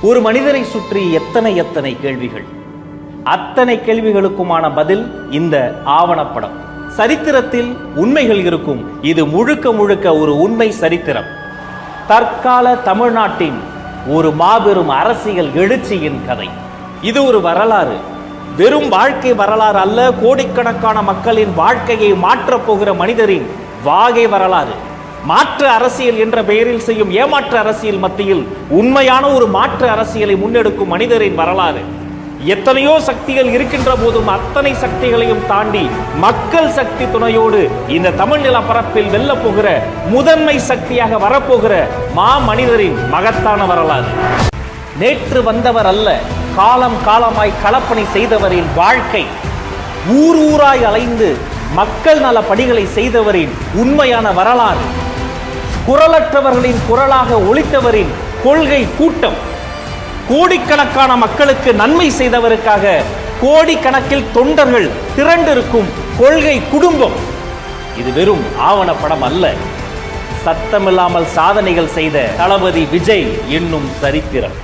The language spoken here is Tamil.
ஒரு மனிதரை சுற்றி எத்தனை எத்தனை கேள்விகள், அத்தனை கேள்விகளுக்குமான பதில் இந்த ஆவணப்படம். சரித்திரத்தில் உண்மைகள் இருக்கும். இது முழுக்க முழுக்க ஒரு உண்மை சரித்திரம். தற்கால தமிழ்நாட்டின் ஒரு மாபெரும் அரசியல் எழுச்சியின் கதை. இது ஒரு வரலாறு, வெறும் வாழ்க்கை வரலாறு அல்ல. கோடிக்கணக்கான மக்களின் வாழ்க்கையை மாற்றப் போகிற மனிதரின் வாகை வரலாறு. மாற்று அரசியல் என்ற பெயரில் செய்யும் ஏமாற்று அரசியல் மத்தியில் உண்மையான ஒரு மாற்று அரசியலை முன்னெடுக்கும் மனிதரின் வரலாறு. எத்தனையோ சக்திகள் இருக்கின்ற போதும் அத்தனை சக்திகளையும் தாண்டி மக்கள் சக்தி துணையோடு இந்த தமிழ் நிலப்பரப்பில் வெல்ல போகிற முதன்மை சக்தியாக வரப்போகிற மனிதரின் மகத்தான வரலாறு. நேற்று வந்தவர் அல்ல, காலம் காலமாய் களப்பணி செய்தவரின் வாழ்க்கை. ஊர் ஊராய் அலைந்து மக்கள் நல பணிகளை செய்தவரின் உண்மையான வரலாறு. குரலற்றவர்களின் குரலாக ஒலித்தவரின் கொள்கை கூட்டம். கோடிக்கணக்கான மக்களுக்கு நன்மை செய்தவருக்காக கோடிக்கணக்கில் தொண்டர்கள் திரண்டிருக்கும் கொள்கை குடும்பம். இது வெறும் ஆவணப்படம் அல்ல, சத்தமில்லாமல் சாதனைகள் செய்த தளபதி விஜய் என்னும் சரித்திரம்.